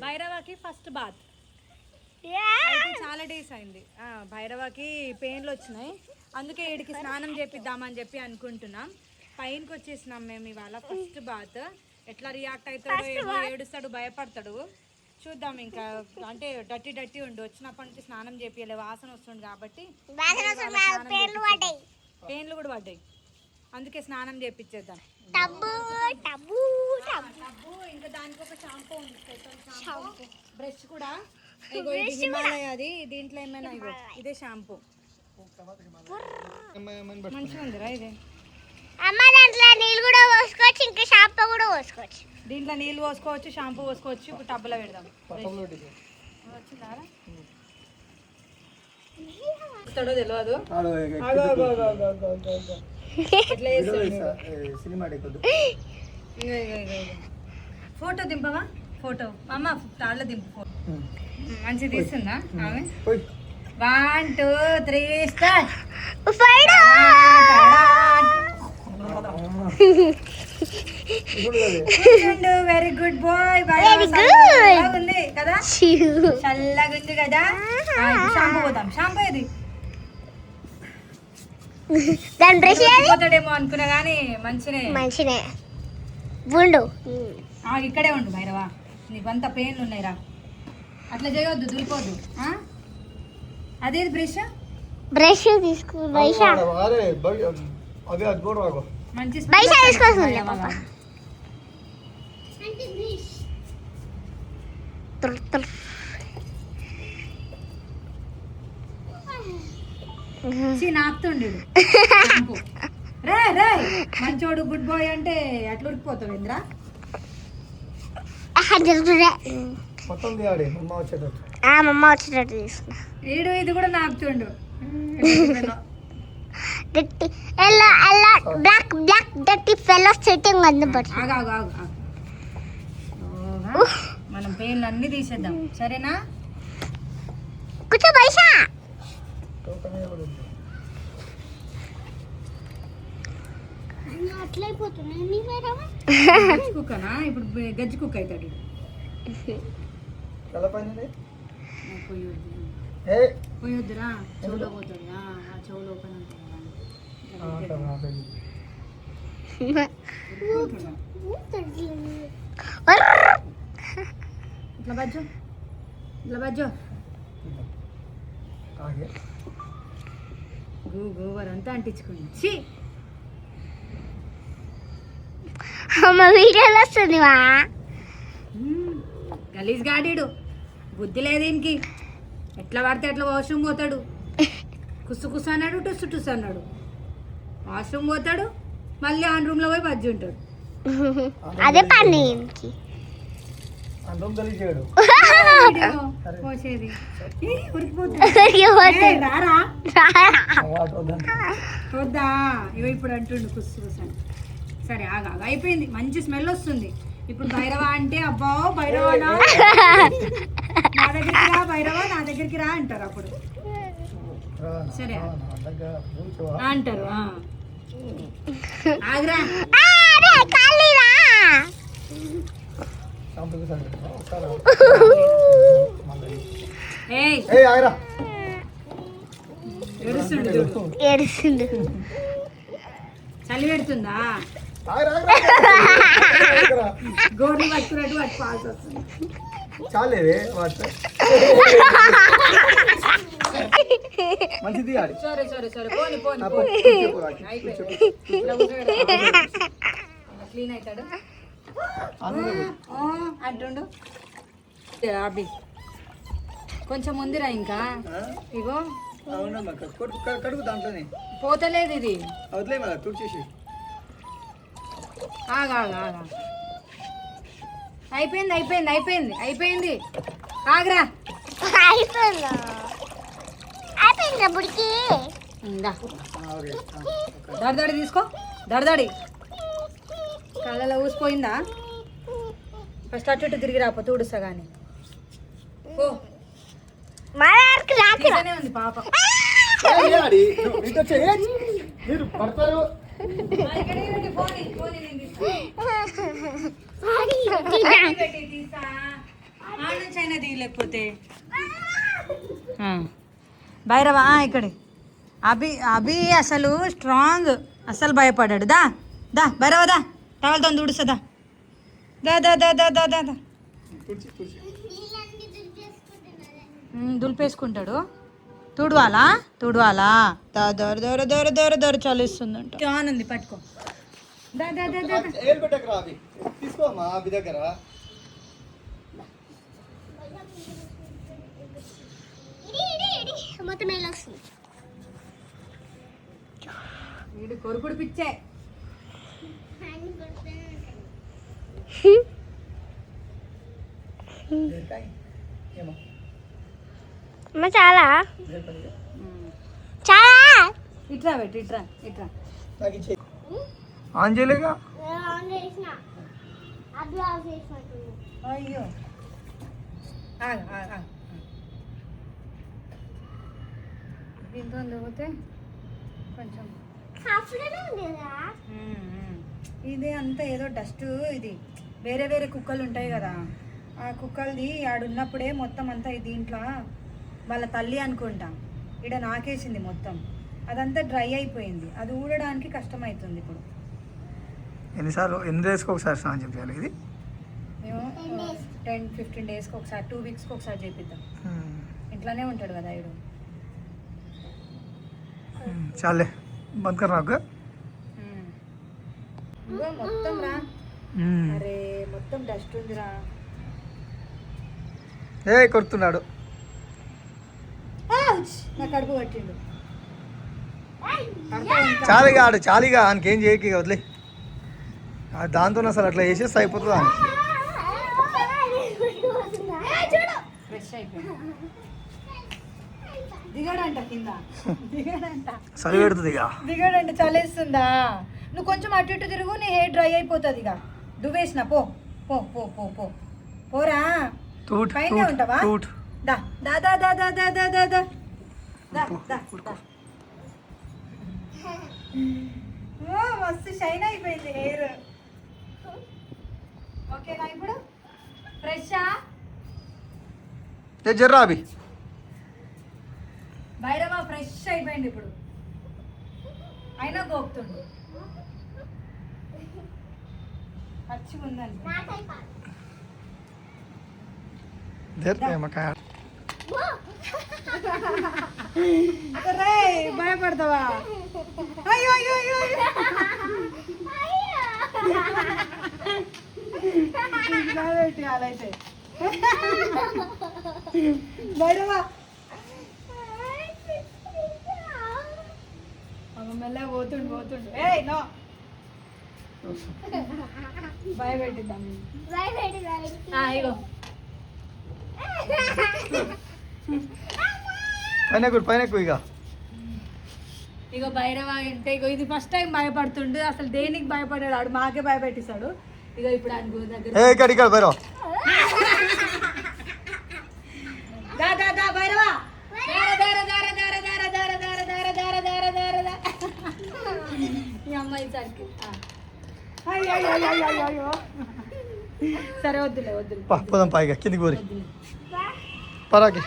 భైరవకి first bath చాలా days అయింది. భైరవకి పెయిన్లు వచ్చినాయి, అందుకే వీడికి స్నానం చేపిద్దామని చెప్పి అనుకుంటున్నాం. పైనకి వచ్చేసినాం మేము ఇవాళ. ఫస్ట్ బాత్ ఎట్లా రియాక్ట్ అవుతాడో ఏమో, ఏడుస్తాడు, భయపడతాడు. చూద్దాం. ఇంకా అంటే డట్టి ఉండు, వచ్చినప్పటి నుంచి స్నానం చేపియలే, వాసన వస్తుంది కాబట్టి పెయిన్లు కూడా పడ్డాయి, అందుకే స్నానం చేపించేద్దాం. ఇంకా దానికి ఒక షాంపూ ఉంది, స్పెషల్ షాంపూ. బ్రష్ కూడా హిమాలయ, అది దీంట్లో ఏమైనా ఇదే షాంపూ మంచిగా ఉందిరా. ఇదే దాంట్లో నీళ్ళు కూడా పోసుకోవచ్చు, ఇంకా షాంపూ కూడా పోసుకోవచ్చు. దీంట్లో నీళ్ళు పోసుకోవచ్చు, షాంపూ పోసుకోవచ్చు. ఇప్పుడు టబ్బులో పెడదాం. వచ్చిందో తెలియదు. ఫోటో దింపవా? ఫోటో అమ్మ తాళ్ళ దింపు. ఫోటో మంచిగా తీస్తుందా ఆమె? 1 2 3 స్టార్ట్. Very good bye. బాగుంది కదా, చల్లగా ఉంది కదా. షాంపూ పోదాం. షాంపూ ఏది పోతాడేమో అనుకున్నా కానీ మంచినే ఉండు. ఇక్కడే ఉండు భైరవా, నీకు అంత పెయిన్లు ఉన్నాయిరా. అట్లా చేయవద్దు, దులిపోద్దు. అదేది బ్రష్ తీసుకో. మంచి నాకుతుండు. రే రే మంచోడు, గుడ్ బాయ్ అంటే అట్లా ఉడికిపోతావు ఇంద్రా. మమ్మ వచ్చేటట్టు తీసుకున్నా. ఈడు ఇది కూడా నాకుతుండు. మనం పెయిన్లు అన్ని తీసేద్దాం, సరేనా? కూర్చో పైసా. కుక్కనా? ఇప్పుడు గజ్జి కుక్క అవుతాడు. పోయొద్దురా, చెవులో పోతాడు. చెవులో ఓపెన్ ఉంటుంది. ఇట్లా బజ్జో గోవర్ అంతా అంటించుకోండి. వీడియోలో వస్తుంది. గలీజ్ గాడీడు, బుద్ధి లేదు దీనికి. ఎట్లా పడితే ఎట్లా వాష్రూమ్ పోతాడు. కుస్సు అన్నాడు, టుస్సు అన్నాడు. వాష్రూమ్ పోతాడు, మళ్ళీ ఆన్ రూమ్ లో పోయి బజ్జి ఉంటాడు. అదే పని పోసేది. వద్దా ఇవి ఇప్పుడు అంటుండు కుస్సు అని. సరే ఆగా, అయిపోయింది. మంచి స్మెల్ వస్తుంది. ఇప్పుడు భైరవ అంటే అబ్బా భైరవనా, నా దగ్గరికి రా భైరవ, నా దగ్గరికి రా అంటారు. అప్పుడు సరే అంటారు. ఆగ్రా ఏడుస్తుండు. చలి పెడుతుందా? గోర్లు పట్టుకున్నట్టు వాటి పాల్సి వస్తుంది. సరే పోని క్లీన్ అవుతాడు అంటుండు. అబ్బి కొంచెం ముందురా. ఇంకా ఇగో పోతలేదు ఇది. ఆగా అయిపోయింది. ఆగ్రా అయిపోయిందా బుడికి? దడదడి తీసుకో. దడదడి కళ్ళలో ఊసిపోయిందా? ఫస్ట్ అటు ఇటు తిరిగి రాపో, తుడుస్తా కానీ. ఉంది పాప. పోతే భైరవా ఇక్కడే అభి అభి అసలు స్ట్రాంగ్, అసలు భయపడాడు. దా దా భైరవ దా, టవల్తో తుడుస్తుందా, దా దా దా దా దా దా దా. దులిపేసుకుంటాడు. తుడవాలా తుడవాలా, దొర దొర దొర దొర దొర చలిస్తుందంట. ఆన్ ఉంది పట్టుకో. దా దా దా దా. మొత్తం ఎలా వస్తుంది? వీడు కొరుకుడు పిచ్చే. చాలా చాలా ఇట్రా పెట్టి ఇట్రా ఇట్రా. ఆన్ చేయలేగా. అయ్యో దీంతో లేకపోతే కొంచెం ఇది అంతా ఏదో డస్ట్. ఇది వేరే వేరే కుక్కలు ఉంటాయి కదా, ఆ కుక్కలది ఆడున్నప్పుడే మొత్తం అంతా దీంట్లో వాళ్ళ తల్లి అనుకుంటా ఇక్కడ నాకేసింది మొత్తం. అదంతా డ్రై అయిపోయింది, అది ఊడడానికి కష్టమవుతుంది ఇప్పుడు. ఎన్ని డేస్కి ఒకసారి స్నానం చేయాలి ఇది? మేము 10-15 డేస్కి ఒకసారి, 2 వీక్స్కి ఒకసారి చేపిద్దాం. ఇంట్లోనే ఉంటాడు కదా ఇడు. చాలే బంద్ కర్ నాకు. మొత్తం రా. అరే మొత్తం డస్ట్ ఉందిరా. కొడుతున్నాడు. నా కడుపు పట్టిండు. చాలిగా ఆడు, చాలిగా ఆయనకేం చేయక వదిలే. దాంతో అసలు అట్లా వేసేస్తే అయిపోతుంది. అని ఫ్రెష్ అయిపోయింది. దిగాడంట కింద, దిగాడంట. చలి పెడుతుంది ఇక. దిగాడంట, చలేస్తుందా? నువ్వు కొంచెం అటు ఇటు తిరుగు, నీ హెయిర్ డ్రై అయిపోతుంది. ఇక దువ్వేసిన పో పో పో పో పో పోరా. పైన ఉంటావా? దా దా దా దా దా దా దా దా దా దా దా. మస్తు షైన్ అయిపోయింది హెయిర్. ఓకేనా ఇప్పుడు? ఫ్రెషా? జర్రా అభి. భైరవ ఫ్రెష్ అయిపోయింది ఇప్పుడు. అయినా గోపుతుండు. పచ్చిగా ఉందండి. భయపడతావా? అయ్యో అయ్యో అయ్యో అలాయితే భైరవా మెల్లగా పోతుండు పోతుండు. ఏయ్ నో భయపెట్టిద్దాం. ఇగో పైన ఇక ఇగో భైరవ అంటే ఇగో ఇది ఫస్ట్ టైం భయపడుతుండు. అసలు దేనికి భయపడాడు ఆడు, మాకే భయపెట్టిస్తాడు. ఇగో ఇప్పుడు అనుకో దగ్గర భైరవ భైరవ ఈ అమ్మాయి సరికి. సరే వద్దులే వద్దులే. పోదాం పైగా కిందికి పోరి పరాకి.